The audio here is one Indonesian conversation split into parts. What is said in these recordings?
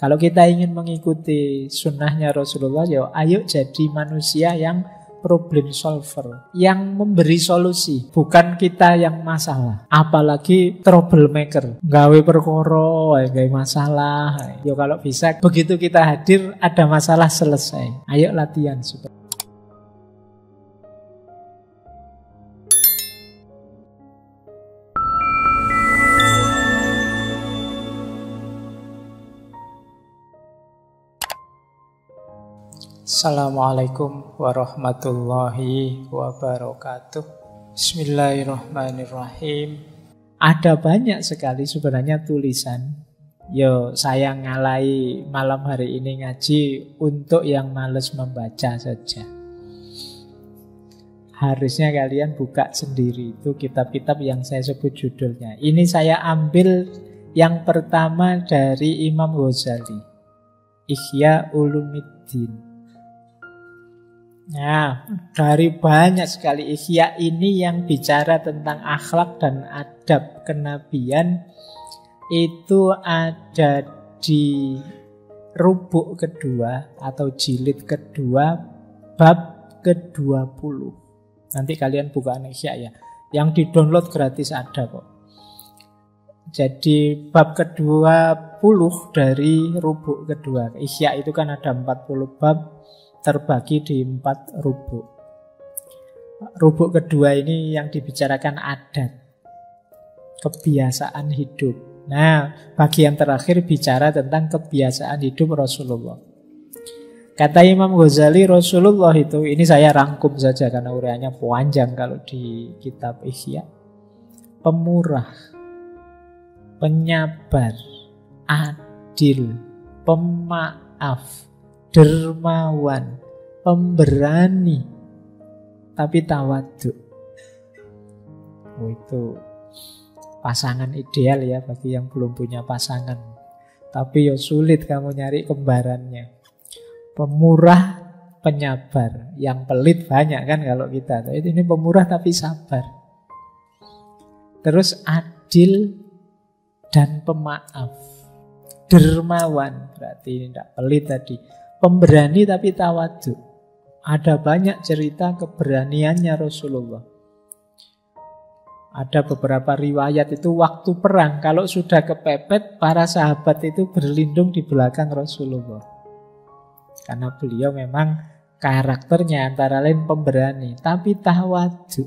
Kalau kita ingin mengikuti sunnahnya Rasulullah, ya ayo jadi manusia yang problem solver, yang memberi solusi, bukan kita yang masalah. Apalagi troublemaker, gawe perkara, gawe masalah. Ya kalau bisa, begitu kita hadir ada masalah selesai. Ayo latihan supaya. Assalamualaikum warahmatullahi wabarakatuh. Bismillahirrahmanirrahim. Ada banyak sekali sebenarnya tulisan. Yo, saya ngalai malam hari ini ngaji untuk yang males membaca saja. Harusnya kalian buka sendiri itu kitab-kitab yang saya sebut judulnya. Ini saya ambil yang pertama dari Imam Ghazali, Ihya Ulumuddin. Nah, dari banyak sekali ihya ini yang bicara tentang akhlak dan adab kenabian itu ada di rubuk kedua atau jilid kedua bab ke-20. Nanti kalian buka ihya ya. Yang di-download gratis ada kok. Jadi bab ke-20 dari rubuk kedua. Ihya itu kan ada 40 bab terbagi di 4 rubuk. Rubuk kedua ini yang dibicarakan adat, kebiasaan hidup. Nah, bagian terakhir bicara tentang kebiasaan hidup Rasulullah. Kata Imam Ghazali, Rasulullah itu, ini saya rangkum saja karena uraiannya panjang kalau di kitab Ihya. Pemurah, penyabar, adil, pemaaf, dermawan, pemberani, tapi tawadhu. Oh, itu pasangan ideal ya bagi yang belum punya pasangan. Tapi ya sulit kamu nyari kembarannya. Pemurah, penyabar. Yang pelit banyak kan kalau kita. Ini pemurah tapi sabar. Terus adil dan pemaaf. Dermawan, berarti ini tidak pelit tadi. Pemberani tapi tawadhu. Ada banyak cerita keberaniannya Rasulullah. Ada beberapa riwayat itu waktu perang, kalau sudah kepepet, para sahabat itu berlindung di belakang Rasulullah. Karena beliau memang karakternya antara lain pemberani, tapi tawadhu.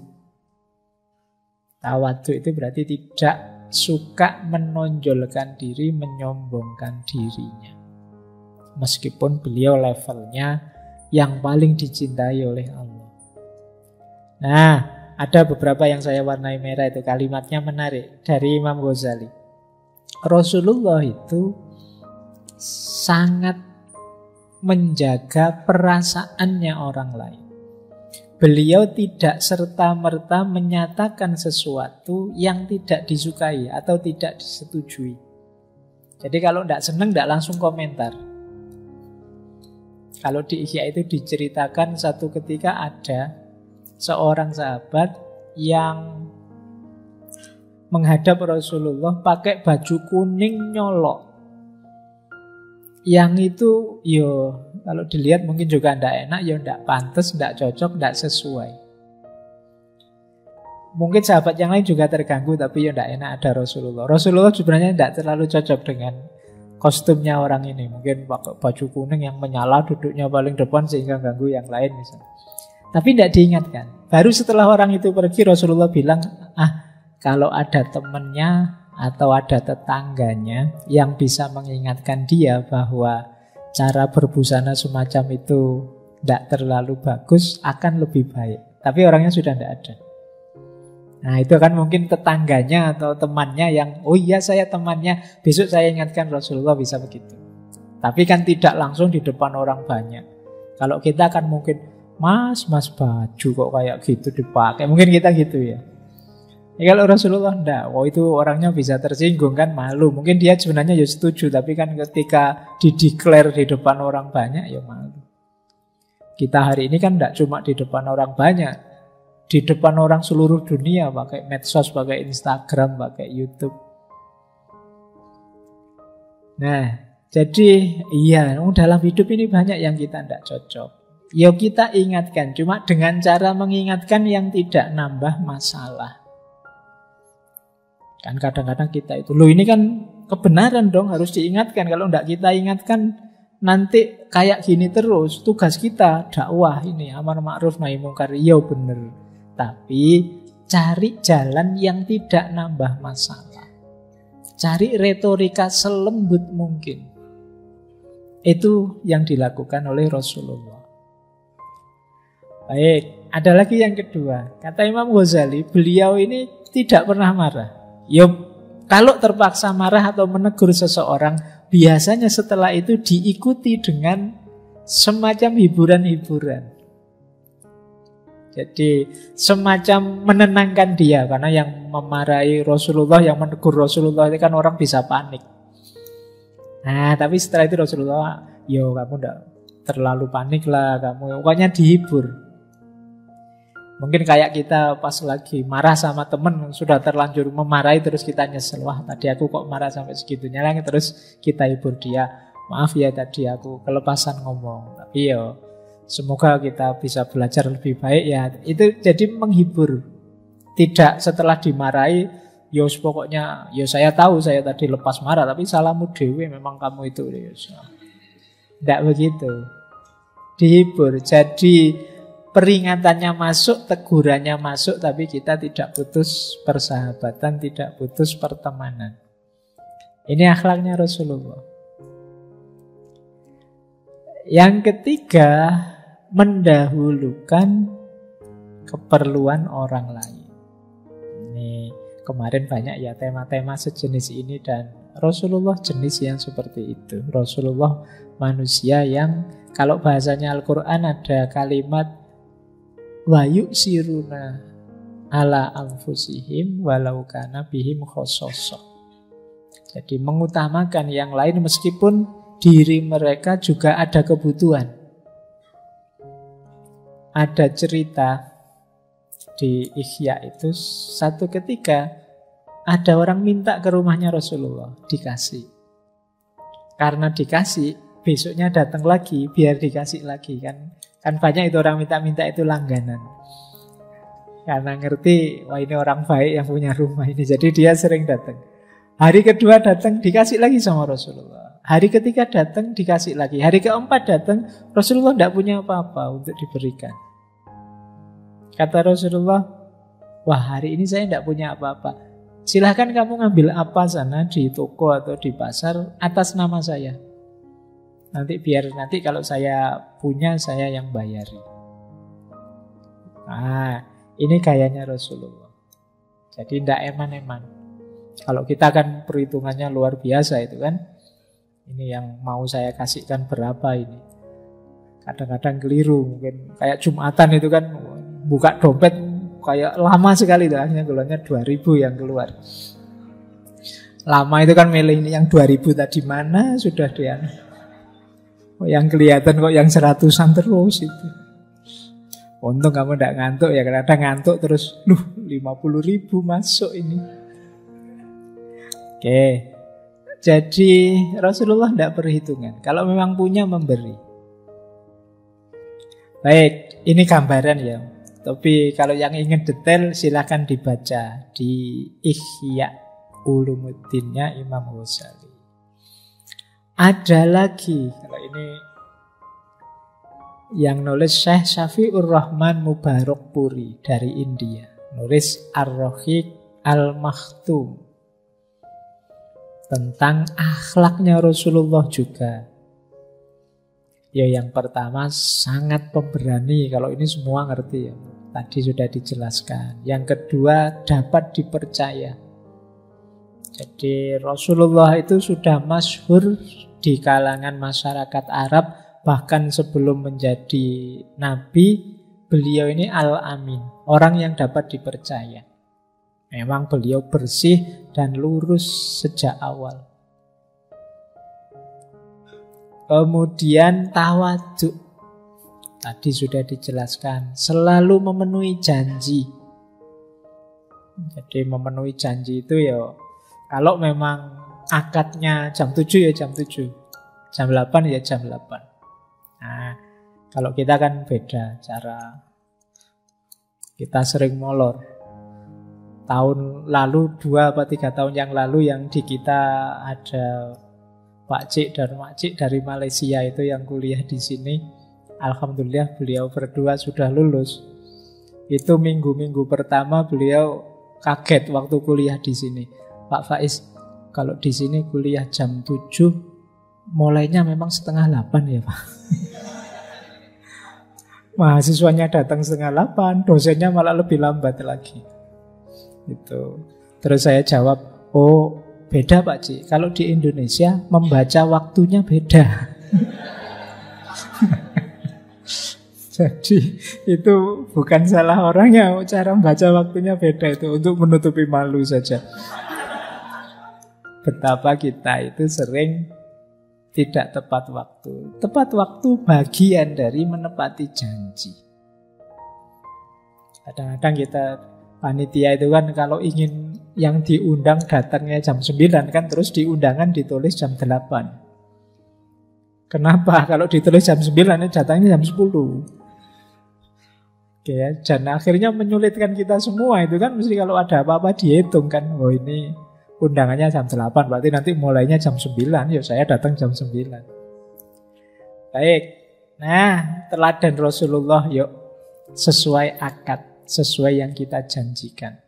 Tawadhu itu berarti tidak suka menonjolkan diri, menyombongkan dirinya. Meskipun beliau levelnya yang paling dicintai oleh Allah. Nah, ada beberapa yang saya warnai merah itu, kalimatnya menarik dari Imam Ghazali. Rasulullah itu sangat menjaga perasaannya orang lain. Beliau tidak serta-merta menyatakan sesuatu yang tidak disukai atau tidak disetujui. Jadi kalau tidak senang, tidak langsung komentar. Kalau di Ihya itu diceritakan satu ketika ada seorang sahabat yang menghadap Rasulullah pakai baju kuning nyolok. Yang itu yo kalau dilihat mungkin juga tidak enak, yo tidak pantas, tidak cocok, tidak sesuai. Mungkin sahabat yang lain juga terganggu, tapi yo tidak enak ada Rasulullah. Rasulullah sebenarnya tidak terlalu cocok dengan kostumnya orang ini. Mungkin pakai baju kuning yang menyala, duduknya paling depan sehingga ganggu yang lain misalnya. Tapi tidak diingatkan. Baru setelah orang itu pergi, Rasulullah bilang, kalau ada temannya atau ada tetangganya yang bisa mengingatkan dia bahwa cara berbusana semacam itu tidak terlalu bagus, akan lebih baik. Tapi orangnya sudah tidak ada. Nah, itu kan mungkin tetangganya atau temannya yang, oh iya saya temannya, besok saya ingatkan. Rasulullah bisa begitu. Tapi kan tidak langsung di depan orang banyak. Kalau kita kan mungkin, mas baju kok kayak gitu dipakai. Mungkin kita gitu ya. Kalau Rasulullah enggak, itu orangnya bisa tersinggung kan, malu. Mungkin dia sebenarnya ya setuju, tapi kan ketika dideklar di depan orang banyak ya malu. Kita hari ini kan enggak cuma di depan orang banyak, di depan orang seluruh dunia, pakai medsos, pakai Instagram, pakai YouTube. Nah, Jadi iya, dalam hidup ini banyak yang kita tidak cocok. Ya kita ingatkan, cuma dengan cara mengingatkan yang tidak nambah masalah. Kan kadang-kadang kita itu, loh ini kan kebenaran dong, harus diingatkan. Kalau tidak kita ingatkan, nanti kayak gini terus. Tugas kita dakwah ini, amar ma'ruf nahi mungkar, iya bener. Tapi cari jalan yang tidak nambah masalah. Cari retorika selembut mungkin. Itu yang dilakukan oleh Rasulullah. Baik, ada lagi yang kedua. Kata Imam Ghazali, beliau ini tidak pernah marah. Kalau terpaksa marah atau menegur seseorang, biasanya setelah itu diikuti dengan semacam hiburan-hiburan. Jadi semacam menenangkan dia. Karena yang memarahi Rasulullah, yang menegur Rasulullah itu kan orang bisa panik. Nah, tapi setelah itu Rasulullah, kamu enggak terlalu panik lah, kamu pokoknya dihibur. Mungkin kayak kita pas lagi marah sama temen, sudah terlanjur memarahi, terus kita nyesel, wah tadi aku kok marah sampai segitunya lagi, terus kita hibur dia, maaf ya tadi aku kelepasan ngomong, tapi semoga kita bisa belajar lebih baik ya. Itu jadi menghibur. Tidak setelah dimarahi, pokoknya saya tahu saya tadi lepas marah, tapi salahmu dewe, memang kamu itu. Tidak begitu. Dihibur. Jadi peringatannya masuk, tegurannya masuk, tapi kita tidak putus persahabatan, tidak putus pertemanan. Ini akhlaknya Rasulullah. Yang ketiga, mendahulukan keperluan orang lain. Ini kemarin banyak ya tema-tema sejenis ini, dan Rasulullah jenis yang seperti itu. Rasulullah manusia yang, kalau bahasanya Al-Quran ada kalimat wa yu'siruna ala anfusihim walau kana bihim khososoh. Jadi mengutamakan yang lain meskipun diri mereka juga ada kebutuhan. Ada cerita di Ihya itu, satu ketika ada orang minta ke rumahnya Rasulullah, dikasih. Karena dikasih, besoknya datang lagi biar dikasih lagi. Kan banyak itu orang minta-minta itu langganan. Karena ngerti, wah ini orang baik yang punya rumah ini, jadi dia sering datang. Hari kedua datang, dikasih lagi sama Rasulullah. Hari ketiga datang, dikasih lagi. Hari keempat datang, Rasulullah tidak punya apa-apa untuk diberikan. Kata Rasulullah, wah hari ini saya tidak punya apa-apa. Silahkan kamu ngambil apa sana di toko atau di pasar atas nama saya. Nanti kalau saya punya, saya yang bayari. Nah, ini gayanya Rasulullah. Jadi tidak eman-eman. Kalau kita kan perhitungannya luar biasa itu kan. Ini yang mau saya kasihkan berapa ini. Kadang-kadang keliru. Mungkin kayak Jumatan itu kan, buka dompet kayak lama sekali itu, akhirnya keluarnya 2.000 yang keluar. Lama itu kan milih ini yang 2.000 tadi mana sudah dia. Yang kelihatan kok yang 100-an terus itu. Untung kamu tidak ngantuk ya, kadang ngantuk terus 50.000 masuk ini. Oke. Jadi Rasulullah tidak perhitungan. Kalau memang punya, memberi. Baik, ini gambaran ya. Tapi kalau yang ingin detail silahkan dibaca di Ihya Ulumuddinnya Imam Ghazali. Ada lagi, kalau ini yang nulis Syekh Syafi'ur Rahman Mubarakpuri dari India, nulis Ar-Rahiq Al-Makhtum tentang akhlaknya Rasulullah juga. Ya yang pertama sangat pemberani, kalau ini semua ngerti ya. Tadi sudah dijelaskan. Yang kedua dapat dipercaya. Jadi Rasulullah itu sudah masyhur di kalangan masyarakat Arab. Bahkan sebelum menjadi Nabi, beliau ini Al-Amin, orang yang dapat dipercaya. Memang beliau bersih dan lurus sejak awal. Kemudian tawadhu. Tadi sudah dijelaskan, selalu memenuhi janji. Jadi memenuhi janji itu ya, kalau memang akadnya jam 7 ya jam 7. Jam 8 ya jam 8. Nah, kalau kita kan beda cara. Kita sering molor. Tahun lalu, 2 atau 3 tahun yang lalu yang di kita ada Pak Cik dan Mak Cik dari Malaysia itu yang kuliah di sini. Alhamdulillah beliau berdua sudah lulus. Itu minggu-minggu pertama beliau kaget waktu kuliah di sini. Pak Faiz, kalau di sini kuliah jam 7, mulainya memang setengah 8 ya Pak. Mahasiswanya datang setengah 8, dosennya malah lebih lambat lagi. Itu. Terus saya jawab, oh beda Pak Cik. Kalau di Indonesia membaca waktunya beda. Jadi itu bukan salah orangnya, cara membaca waktunya beda itu untuk menutupi malu saja. Betapa kita itu sering tidak tepat waktu. Tepat waktu bagian dari menepati janji. Kadang-kadang kita panitia itu kan kalau ingin yang diundang datangnya jam 9 kan, terus di undangan ditulis jam 8. Kenapa? Kalau ditulis jam 9 ini datangnya jam 10. Oke ya, dan akhirnya menyulitkan kita semua itu kan, mesti kalau ada apa-apa dihitung kan. Oh ini undangannya jam 8, berarti nanti mulainya jam 9, ya saya datang jam 9. Baik. Nah, teladan Rasulullah yuk sesuai akad, sesuai yang kita janjikan.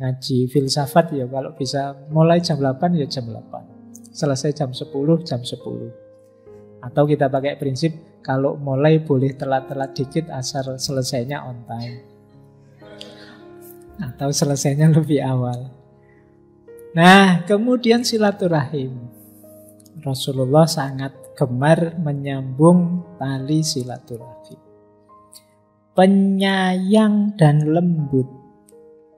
Ngaji filsafat ya kalau bisa mulai jam 8 ya jam 8. Selesai jam 10, jam 10. Atau kita pakai prinsip kalau mulai boleh telat-telat dikit asal selesainya on time. Atau selesainya lebih awal. Nah, kemudian silaturahim. Rasulullah sangat gemar menyambung tali silaturahim. Penyayang dan lembut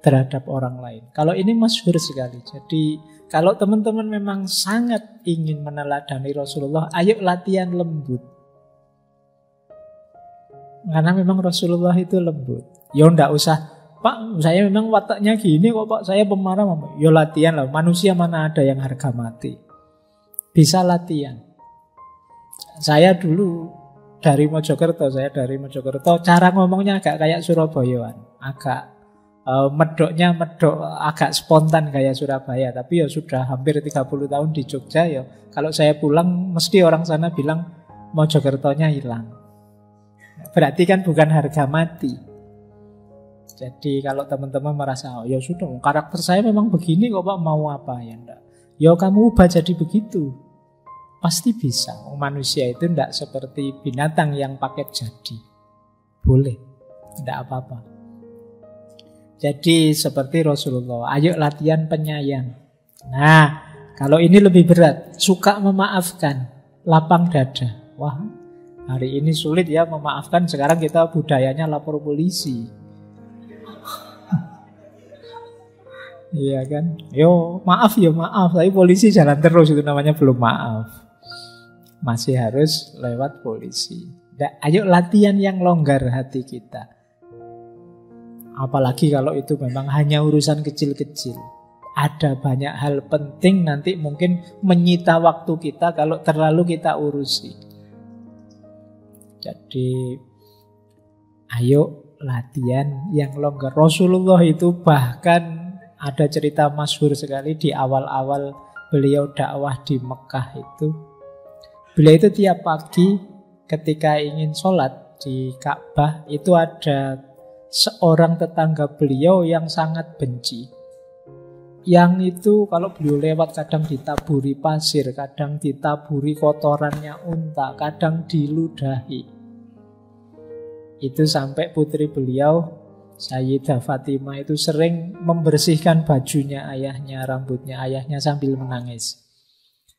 terhadap orang lain. Kalau ini masyhur sekali. Jadi kalau teman-teman memang sangat ingin meneladani Rasulullah, ayo latihan lembut. Karena memang Rasulullah itu lembut. Ya ndak usah, Pak saya memang wataknya gini kok Pak, saya pemarah. Ya latihan lah, manusia mana ada yang harga mati. Bisa latihan. Saya dulu dari Mojokerto, cara ngomongnya agak kayak Surabayaan. Agak medoknya agak spontan kayak Surabaya. Tapi ya sudah hampir 30 tahun di Jogja ya. Kalau saya pulang mesti orang sana bilang Mojokertonya hilang. Berarti kan bukan harga mati. Jadi kalau teman-teman merasa, oh ya sudah, karakter saya memang begini kok Pak, mau apa ya enggak. Ya kamu ubah jadi begitu. Pasti bisa. Manusia itu enggak seperti binatang yang paket jadi. Boleh. Enggak apa-apa. Jadi seperti Rasulullah, ayo latihan penyayang. Nah, kalau ini lebih berat, suka memaafkan, lapang dada. Wah, hari ini sulit ya memaafkan, sekarang kita budayanya lapor polisi. Iya kan? Yo, maaf ya maaf, tapi polisi jalan terus, itu namanya belum maaf. Masih harus lewat polisi. Nah, ayo latihan yang longgar hati kita. Apalagi kalau itu memang hanya urusan kecil-kecil. Ada banyak hal penting nanti mungkin menyita waktu kita kalau terlalu kita urusi. Jadi ayo latihan yang longgar. Rasulullah itu bahkan ada cerita masyhur sekali di awal-awal beliau dakwah di Mekah itu. Beliau itu tiap pagi ketika ingin sholat di Ka'bah itu ada seorang tetangga beliau yang sangat benci. Yang itu kalau beliau lewat kadang ditaburi pasir, kadang ditaburi kotorannya unta, kadang diludahi. Itu sampai putri beliau Sayyidah Fatimah itu sering membersihkan bajunya ayahnya, rambutnya ayahnya sambil menangis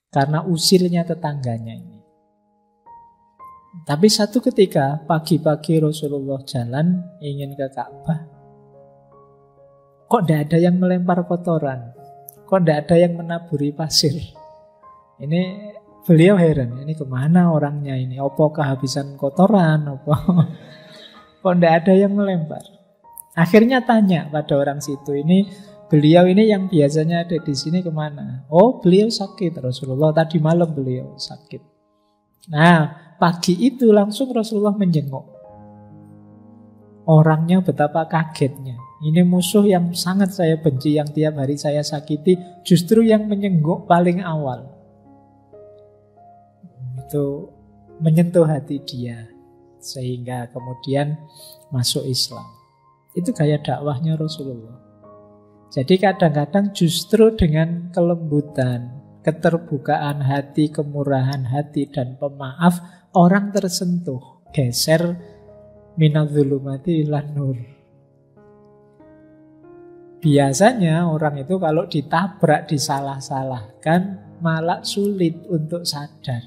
karena usilnya tetangganya ini. Tapi satu ketika pagi-pagi Rasulullah jalan ingin ke Ka'bah, kok tidak ada yang melempar kotoran, kok tidak ada yang menaburi pasir. Ini beliau heran, ini kemana orangnya ini? Apa kehabisan kotoran? Apa? Kok tidak ada yang melempar? Akhirnya tanya pada orang situ ini, beliau ini yang biasanya ada di sini kemana? Oh, beliau sakit Rasulullah. Tadi malam beliau sakit. Nah, pagi itu langsung Rasulullah menjenguk. Orangnya betapa kagetnya. Ini musuh yang sangat saya benci, yang tiap hari saya sakiti, justru yang menjenguk paling awal. Itu menyentuh hati dia, sehingga kemudian masuk Islam. Itu gaya dakwahnya Rasulullah. Jadi kadang-kadang justru dengan kelembutan, keterbukaan hati, kemurahan hati, dan pemaaf, orang tersentuh, geser minadz-dzulumati ilan nur. Biasanya orang itu kalau ditabrak, disalah-salahkan, malah sulit untuk sadar.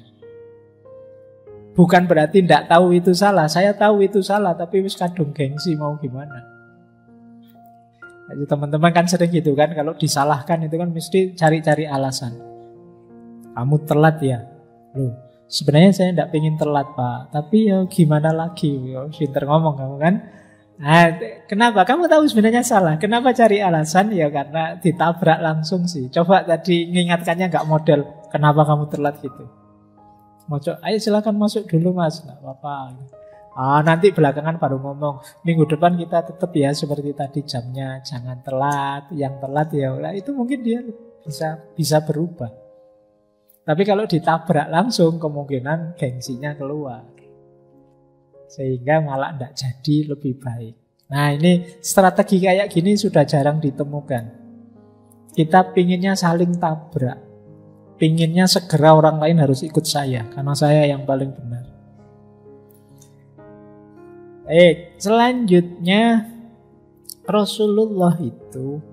Bukan berarti tidak tahu itu salah. Saya tahu itu salah, tapi wis kadung gengsi, mau gimana. Jadi teman-teman kan sering gitu kan, kalau disalahkan itu kan mesti cari-cari alasan. Kamu telat ya? Loh, sebenarnya saya tidak pengen telat Pak, tapi ya gimana lagi? Ya, pinter ngomong kamu kan. Nah, kenapa? Kamu tahu sebenarnya salah. Kenapa cari alasan? Ya karena ditabrak langsung sih. Coba tadi mengingatkannya nggak model, kenapa kamu telat gitu. Ayo silakan masuk dulu mas, nggak apa-apa. Nanti belakangan baru ngomong, minggu depan kita tetap ya seperti tadi jamnya, jangan telat. Yang telat ya, itu mungkin dia bisa berubah. Tapi kalau ditabrak langsung, kemungkinan gengsinya keluar, sehingga malah tidak jadi lebih baik. Nah ini strategi kayak gini sudah jarang ditemukan. Kita pinginnya saling tabrak, pinginnya segera orang lain harus ikut saya, karena saya yang paling benar. Selanjutnya Rasulullah itu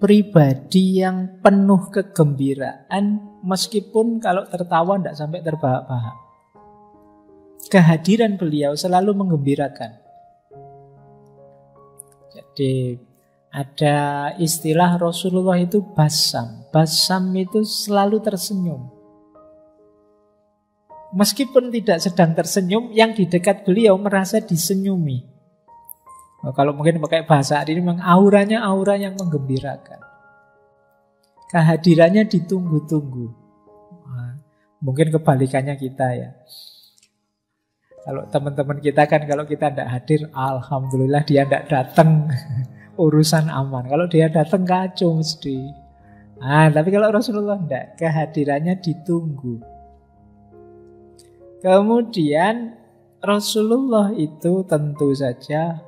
pribadi yang penuh kegembiraan, meskipun kalau tertawa tidak sampai terbahak-bahak. Kehadiran beliau selalu menggembirakan. Jadi ada istilah Rasulullah itu basam. Basam itu selalu tersenyum. Meskipun tidak sedang tersenyum, yang di dekat beliau merasa disenyumi. Kalau mungkin pakai bahasa hari ini, memang auranya aura yang menggembirakan. Kehadirannya ditunggu-tunggu. Mungkin kebalikannya kita ya. Kalau teman-teman kita kan kalau kita tidak hadir, alhamdulillah dia tidak datang, urusan aman. Kalau dia datang kacau mesti. Tapi kalau Rasulullah tidak, kehadirannya ditunggu. Kemudian Rasulullah itu tentu saja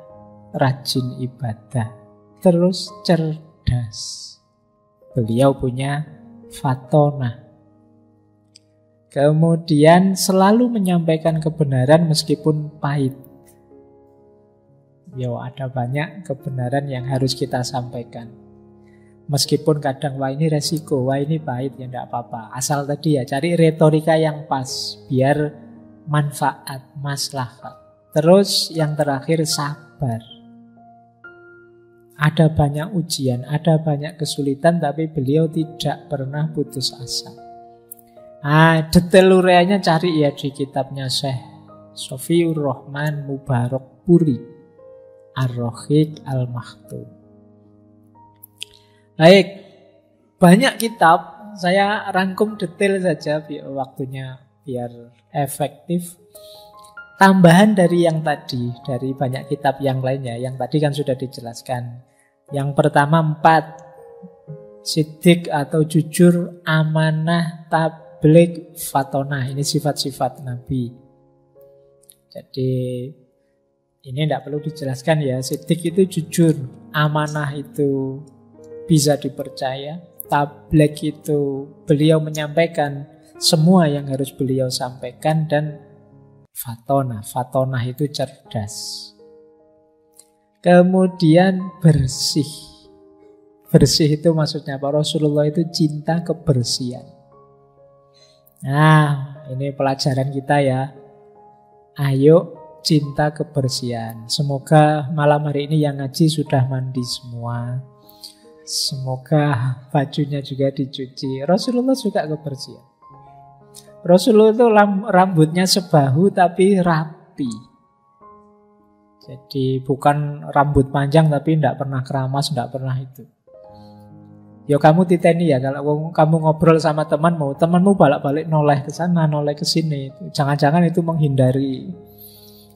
rajin ibadah, terus cerdas. Beliau punya fatonah. Kemudian selalu menyampaikan kebenaran meskipun pahit. Ada banyak kebenaran yang harus kita sampaikan. Meskipun kadang wah ini resiko, wah ini pahit, ya tidak apa-apa. Asal tadi ya cari retorika yang pas, biar manfaat, maslahat. Terus yang terakhir sabar. Ada banyak ujian, ada banyak kesulitan, tapi beliau tidak pernah putus asa. Detail ureanya cari ya di kitabnya Syekh Sofiur Rahman Mubarak Puri Ar-Rahiq Al-Maktum. Baik, banyak kitab, saya rangkum detail saja biar waktunya biar efektif. Tambahan dari yang tadi, dari banyak kitab yang lainnya, yang tadi kan sudah dijelaskan. Yang pertama 4, siddiq atau jujur, amanah, tabligh, fatonah. Ini sifat-sifat Nabi. Jadi ini tidak perlu dijelaskan ya. Siddiq itu jujur, amanah itu bisa dipercaya, tabligh itu beliau menyampaikan semua yang harus beliau sampaikan, dan fatonah itu cerdas. Kemudian bersih. Bersih itu maksudnya apa? Rasulullah itu cinta kebersihan. Ini pelajaran kita ya. Ayo cinta kebersihan. Semoga malam hari ini yang ngaji sudah mandi semua. Semoga bajunya juga dicuci. Rasulullah suka kebersihan. Rasulullah itu rambutnya sebahu tapi rapi. Jadi bukan rambut panjang tapi tidak pernah keramas, tidak pernah itu. Ya kamu titeni ya, kalau kamu ngobrol sama temanmu balik-balik noleh ke sana, noleh ke sini. Jangan-jangan itu menghindari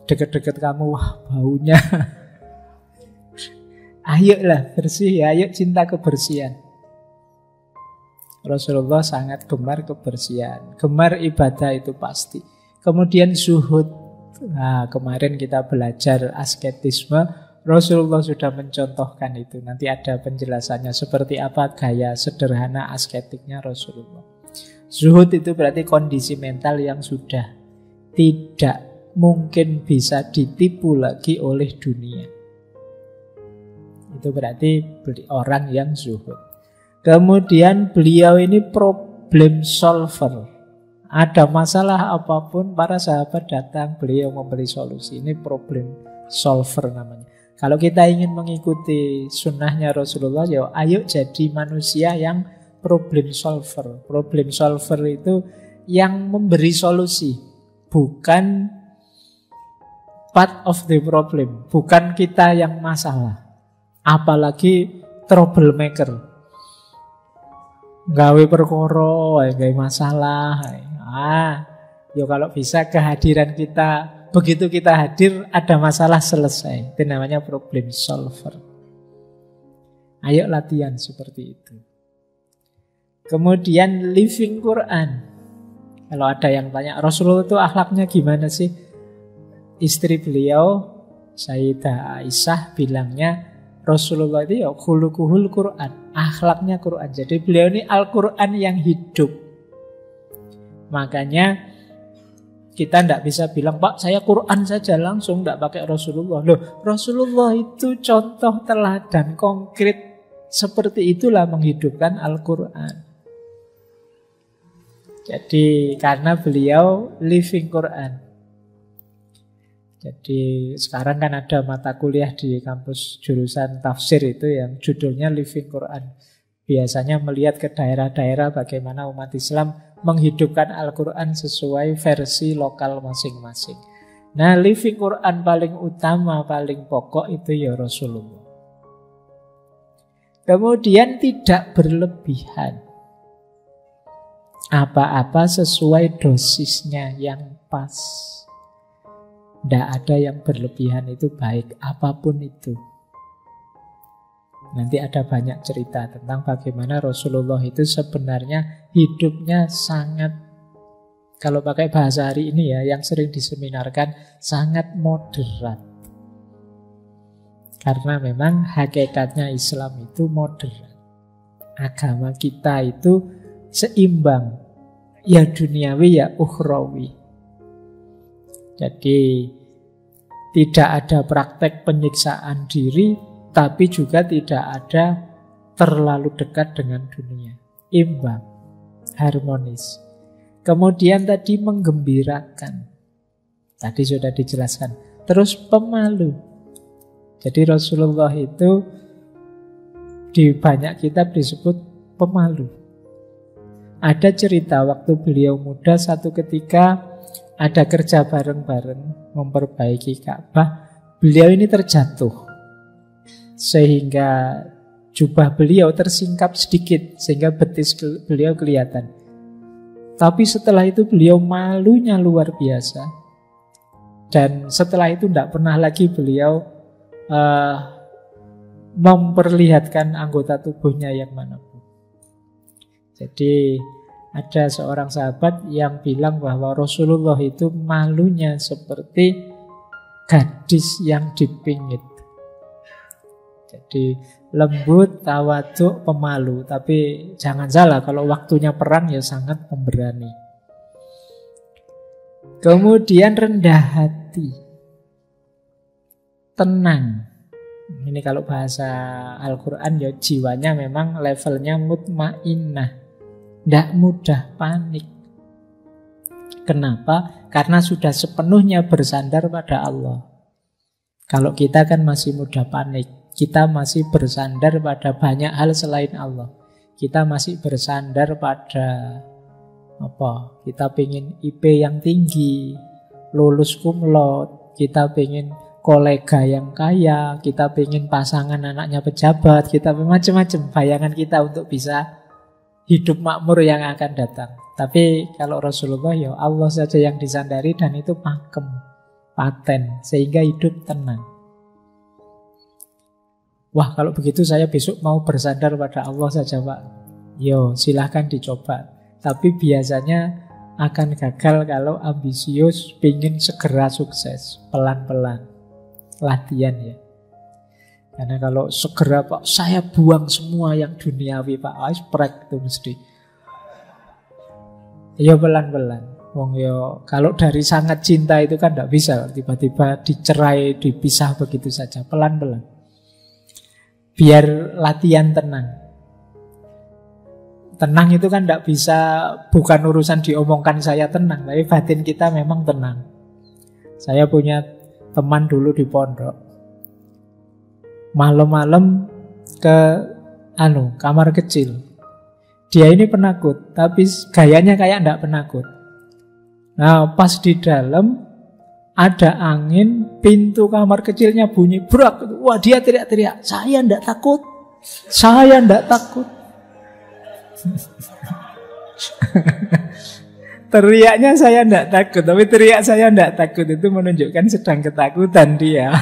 deket-deket kamu, wah baunya. Ayolah bersih, ayo cinta kebersihan. Rasulullah sangat gemar kebersihan, gemar ibadah itu pasti. Kemudian zuhud. Nah, kemarin kita belajar asketisme, Rasulullah sudah mencontohkan itu. Nanti ada penjelasannya seperti apa gaya sederhana asketiknya Rasulullah. Zuhud itu berarti kondisi mental yang sudah tidak mungkin bisa ditipu lagi oleh dunia. Itu berarti orang yang zuhud. Kemudian beliau ini problem solver. Ada masalah apapun, para sahabat datang, beliau memberi solusi. Ini problem solver namanya. Kalau kita ingin mengikuti sunnahnya Rasulullah, ya ayo jadi manusia yang problem solver. Problem solver itu yang memberi solusi, bukan part of the problem, bukan kita yang masalah. Apalagi troublemaker, gawe perkara, gawe masalah. Ya kalau bisa kehadiran kita, begitu kita hadir ada masalah selesai. Itu namanya problem solver. Ayo latihan seperti itu. Kemudian living Quran. Kalau ada yang tanya, Rasulullah itu akhlaknya gimana sih? Istri beliau, Sayyidah Aisyah, bilangnya Rasulullah itu ya khuluquhul Quran, akhlaknya Quran. Jadi beliau ini Al-Quran yang hidup. Makanya kita tidak bisa bilang, Pak saya Quran saja langsung, tidak pakai Rasulullah. Loh, Rasulullah itu contoh teladan konkret. Seperti itulah menghidupkan Al-Quran. Jadi karena beliau living Quran. Jadi sekarang kan ada mata kuliah di kampus jurusan tafsir itu yang judulnya living Quran. Biasanya melihat ke daerah-daerah bagaimana umat Islam menghidupkan Al-Quran sesuai versi lokal masing-masing. Nah, living Quran paling utama, paling pokok itu ya Rasulullah. Kemudian tidak berlebihan. Apa-apa sesuai dosisnya yang pas. Tidak ada yang berlebihan, itu baik, apapun itu. Nanti ada banyak cerita tentang bagaimana Rasulullah itu sebenarnya hidupnya sangat, kalau pakai bahasa hari ini ya, yang sering diseminarkan, sangat moderat. Karena memang hakikatnya Islam itu moderat. Agama kita itu seimbang, ya duniawi ya ukhrawi. Jadi tidak ada praktek penyiksaan diri, tapi juga tidak ada terlalu dekat dengan dunia. Imbang, harmonis. Kemudian tadi menggembirakan. Tadi sudah dijelaskan. Terus pemalu. Jadi Rasulullah itu di banyak kitab disebut pemalu. Ada cerita waktu beliau muda, satu ketika ada kerja bareng-bareng memperbaiki Ka'bah. Beliau ini terjatuh. Sehingga jubah beliau tersingkap sedikit, sehingga betis beliau kelihatan. Tapi setelah itu beliau malunya luar biasa. Dan setelah itu tidak pernah lagi beliau memperlihatkan anggota tubuhnya yang manapun. Jadi ada seorang sahabat yang bilang bahwa Rasulullah itu malunya seperti gadis yang dipingit. Jadi lembut, tawaduk, pemalu. Tapi jangan salah, kalau waktunya perang ya sangat pemberani. Kemudian rendah hati, tenang. Ini kalau bahasa Al-Quran ya jiwanya memang levelnya mutmainnah, tidak mudah panik. Kenapa? Karena sudah sepenuhnya bersandar pada Allah. Kalau kita kan masih mudah panik. Kita masih bersandar pada banyak hal selain Allah. Kita masih bersandar pada apa? Kita pengen IP yang tinggi, lulus cum laude, kita pengen kolega yang kaya, kita pengen pasangan anaknya pejabat, kita macam-macam bayangan kita untuk bisa hidup makmur yang akan datang. Tapi kalau Rasulullah, ya Allah saja yang disandari dan itu pakem, paten, sehingga hidup tenang. Wah, kalau begitu saya besok mau bersandar pada Allah saja, Pak. Yo, silahkan dicoba. Tapi biasanya akan gagal kalau ambisius, pengen segera sukses, pelan-pelan. Latihan ya. Karena kalau segera, Pak, saya buang semua yang duniawi, Pak, sprek itu mesti. Ya pelan-pelan. Wong yo, kalau dari sangat cinta itu kan tidak bisa tiba-tiba dicerai, dipisah begitu saja. Pelan-pelan. Biar latihan tenang. Tenang itu kan tidak bisa, bukan urusan diomongkan saya tenang, tapi batin kita memang tenang. Saya punya teman dulu di pondok. Malam-malam ke kamar kecil. Dia ini penakut, tapi gayanya kayak tidak penakut. Nah, pas di dalam ada angin, pintu kamar kecilnya bunyi brak. Wah, dia teriak-teriak, saya tidak takut. Saya tidak takut. Teriaknya saya tidak takut, tapi teriak saya tidak takut itu menunjukkan sedang ketakutan dia.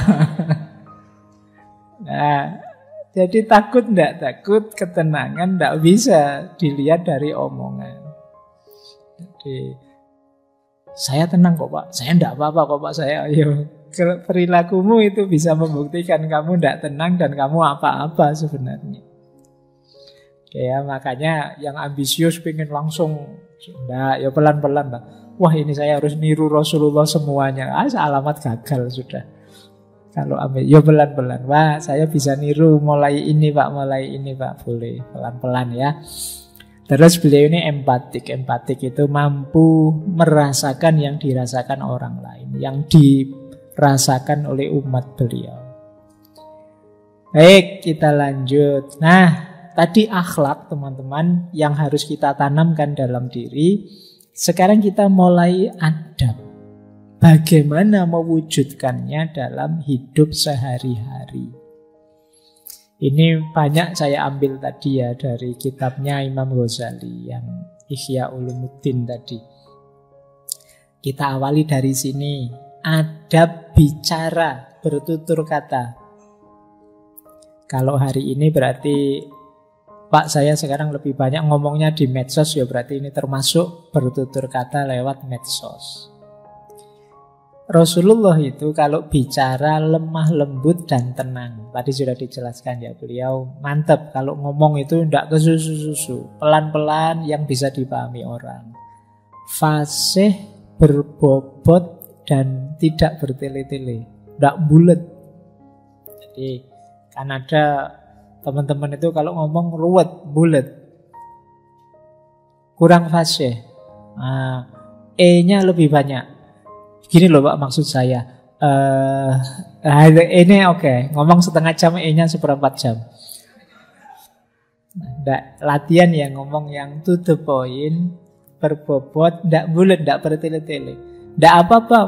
Nah, jadi takut tidak takut, ketenangan tidak bisa dilihat dari omongan. Jadi saya tenang kok, Pak, saya tidak apa-apa kok, Pak, saya. Ayo, perilakumu itu bisa membuktikan kamu tidak tenang dan kamu apa-apa sebenarnya. Ya, makanya yang ambisius pengen langsung, enggak, ya pelan-pelan, Pak. Wah, ini saya harus niru Rasulullah semuanya. Alamat gagal sudah. Kalau ambil, ya pelan-pelan. Wah, saya bisa niru mulai ini, Pak, mulai ini, Pak. Boleh, pelan-pelan ya. Terus beliau ini empatik. Empatik itu mampu merasakan yang dirasakan orang lain, yang dirasakan oleh umat beliau. Baik, kita lanjut. Nah, tadi akhlak, teman-teman, yang harus kita tanamkan dalam diri. Sekarang kita mulai adab. Bagaimana mewujudkannya dalam hidup sehari-hari. Ini banyak saya ambil tadi ya dari kitabnya Imam Ghazali yang Ihya Ulumuddin tadi. Kita awali dari sini. Adab bicara, bertutur kata. Kalau hari ini berarti, Pak, saya sekarang lebih banyak ngomongnya di medsos, ya berarti ini termasuk bertutur kata lewat medsos. Rasulullah itu kalau bicara lemah lembut dan tenang. Tadi sudah dijelaskan ya, beliau mantap kalau ngomong itu tidak kesusu-susu, pelan-pelan yang bisa dipahami orang. Fasih, berbobot dan tidak bertele-tele, tidak bulet. Jadi kan ada teman-teman itu kalau ngomong ruwet, bulet, kurang fasih. E-nya lebih banyak. Gini loh, Pak, maksud saya. Ini oke. Ngomong setengah jam, E-nya seperempat jam. Nggak, latihan ya ngomong yang to the point, berbobot, nggak bulat, nggak bertele-tele. Nggak apa-apa.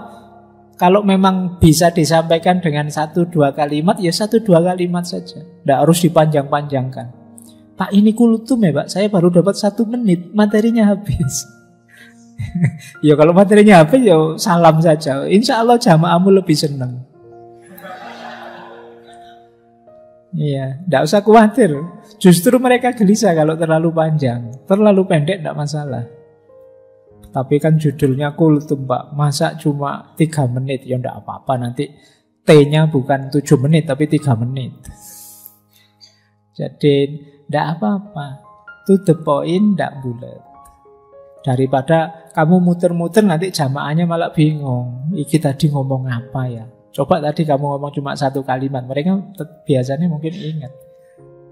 Kalau memang bisa disampaikan dengan 1-2 kalimat, ya 1-2 kalimat saja. Nggak harus dipanjang-panjangkan. Pak, ini kultum ya, Pak. Saya baru dapat 1 menit, materinya habis. Ya kalau materinya habis ya salam saja. Insya Allah jamaahmu lebih senang. Iya, tidak usah khawatir. Justru mereka gelisah kalau terlalu panjang. Terlalu pendek tidak masalah. Tapi kan judulnya kultum, Pak. Masa cuma 3 menit? Ya tidak apa-apa, nanti T-nya bukan 7 menit tapi 3 menit. Jadi tidak apa-apa. To the point, tidak bulat. Daripada kamu muter-muter nanti jamaahnya malah bingung. Iki tadi ngomong apa ya? Coba tadi kamu ngomong cuma 1 kalimat. Mereka biasanya mungkin ingat.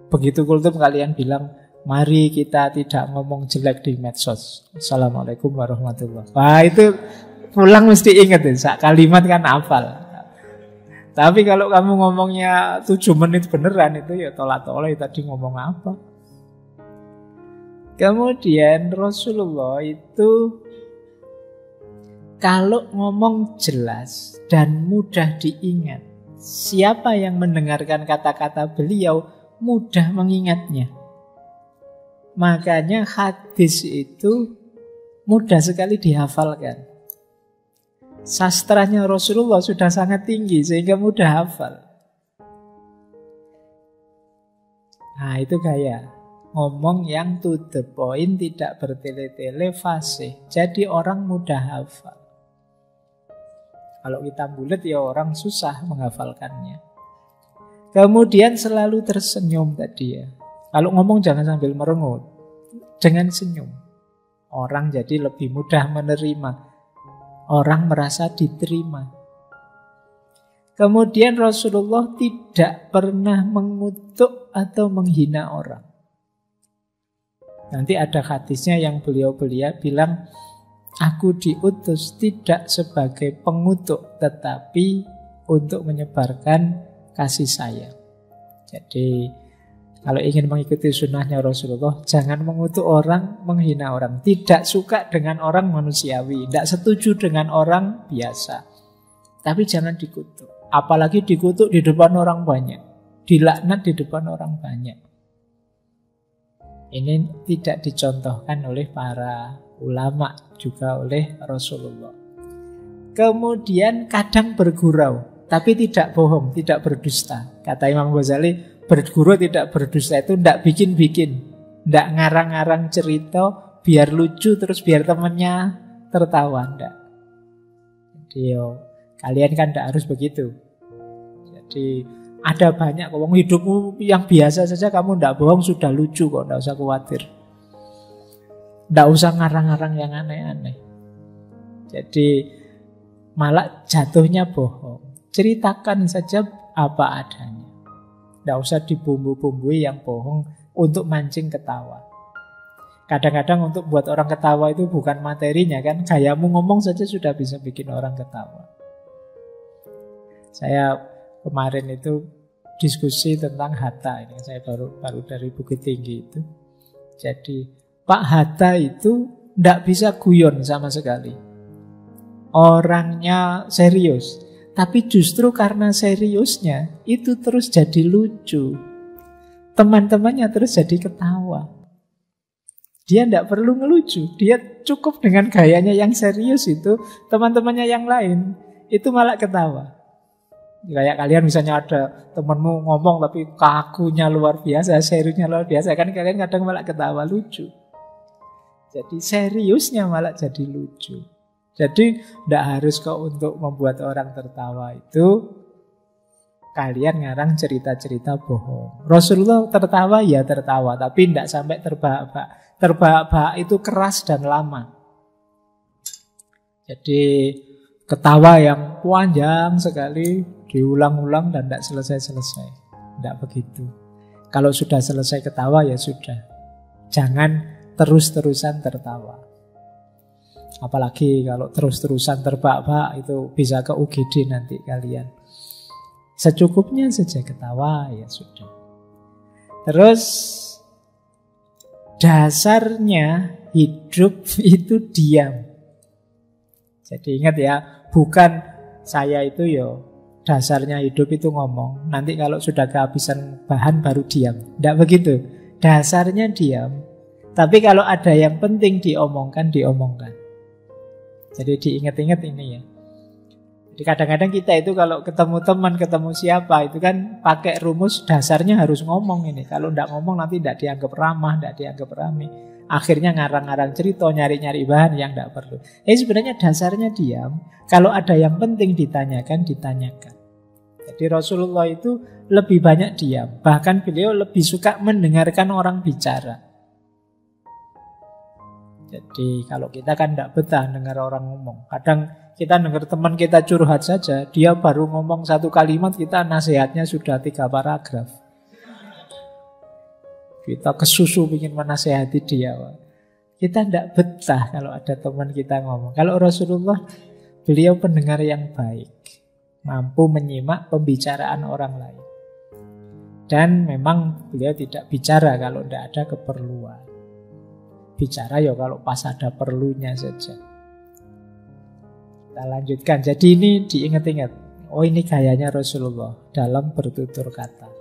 Begitu kultum kalian bilang, mari kita tidak ngomong jelek di medsos. Assalamualaikum warahmatullahi wabarakatuh. Wah, itu pulang mesti ingat ya. Kalimat kan hafal. Tapi kalau kamu ngomongnya 7 menit beneran, itu ya tolak-tolak tadi ngomong apa. Kemudian Rasulullah itu kalau ngomong jelas dan mudah diingat, siapa yang mendengarkan kata-kata beliau mudah mengingatnya. Makanya hadis itu mudah sekali dihafalkan. Sastranya Rasulullah sudah sangat tinggi sehingga mudah hafal. Nah, itu gaya ngomong yang to the point, tidak bertele-tele, fasih. Jadi orang mudah hafal. Kalau kita bulet ya orang susah menghafalkannya. Kemudian selalu tersenyum tadi ya. Kalau ngomong jangan sambil merengut, dengan senyum. Orang jadi lebih mudah menerima. Orang merasa diterima. Kemudian Rasulullah tidak pernah mengutuk atau menghina orang. Nanti ada hadisnya yang beliau bilang, aku diutus tidak sebagai pengutuk, tetapi untuk menyebarkan kasih sayang. Jadi kalau ingin mengikuti sunnahnya Rasulullah, jangan mengutuk orang, menghina orang. Tidak suka dengan orang manusiawi, tidak setuju dengan orang biasa. Tapi jangan dikutuk. Apalagi dikutuk di depan orang banyak, dilaknat di depan orang banyak. Ini tidak dicontohkan oleh para ulama, juga oleh Rasulullah. Kemudian kadang bergurau, tapi tidak bohong, tidak berdusta. Kata Imam Ghazali, bergurau tidak berdusta itu tidak bikin-bikin, tidak ngarang-ngarang cerita biar lucu terus biar temannya tertawa, tidak. Jadi kalian kan tidak harus begitu. Jadi ada banyak ngomong hidupmu yang biasa saja kamu tidak bohong sudah lucu kok, tidak usah khawatir. Tidak usah ngarang-ngarang yang aneh-aneh. Jadi malah jatuhnya bohong. Ceritakan saja apa adanya. Tidak usah dibumbu-bumbui yang bohong untuk mancing ketawa. Kadang-kadang untuk buat orang ketawa itu bukan materinya kan. Gayamu ngomong saja sudah bisa bikin orang ketawa. Saya kemarin itu diskusi tentang Hatta. Ini saya baru dari Bukit Tinggi itu. Jadi Pak Hatta itu tidak bisa guyon sama sekali. Orangnya serius. Tapi justru karena seriusnya itu terus jadi lucu. Teman-temannya terus jadi ketawa. Dia tidak perlu ngelucu. Dia cukup dengan gayanya yang serius itu. Teman-temannya yang lain itu malah ketawa. Kayak kalian misalnya ada temanmu ngomong tapi kakunya luar biasa, seriusnya luar biasa, kan kalian kadang malah ketawa lucu. Jadi seriusnya malah jadi lucu. Jadi tidak harus kok untuk membuat orang tertawa itu kalian ngarang cerita-cerita bohong. Rasulullah tertawa ya tertawa, tapi tidak sampai terbahak-bahak. Terbahak-bahak itu keras dan lama. Jadi ketawa yang panjang sekali, diulang-ulang dan tidak selesai-selesai. Tidak begitu. Kalau sudah selesai ketawa ya sudah. Jangan terus-terusan tertawa. Apalagi kalau terus-terusan terbahak-bahak itu bisa ke UGD nanti kalian. Secukupnya saja ketawa ya sudah. Terus dasarnya hidup itu diam. Jadi ingat ya, bukan saya itu dasarnya hidup itu ngomong. Nanti kalau sudah kehabisan bahan baru diam. Tidak begitu. Dasarnya diam. Tapi kalau ada yang penting diomongkan. Jadi diingat-ingat ini ya. Jadi kadang-kadang kita itu kalau ketemu teman, ketemu siapa, itu kan pakai rumus dasarnya harus ngomong ini. Kalau tidak ngomong nanti tidak dianggap ramah, tidak dianggap rame. Akhirnya ngarang-ngarang cerita, nyari-nyari bahan yang tidak perlu. Sebenarnya dasarnya diam. Kalau ada yang penting ditanyakan. Jadi Rasulullah itu lebih banyak diam. Bahkan beliau lebih suka mendengarkan orang bicara. Jadi kalau kita kan tidak betah dengar orang ngomong. Kadang kita dengar teman kita curhat saja, dia baru ngomong satu kalimat, kita nasihatnya sudah 3 paragraf. Kita kesusu ingin menasehati dia. Kita tidak betah kalau ada teman kita ngomong. Kalau Rasulullah, beliau pendengar yang baik, mampu menyimak pembicaraan orang lain. Dan memang beliau tidak bicara kalau tidak ada keperluan. Bicara ya kalau pas ada perlunya saja. Kita lanjutkan. Jadi ini diingat-ingat. oh ini gayanya Rasulullah dalam bertutur kata.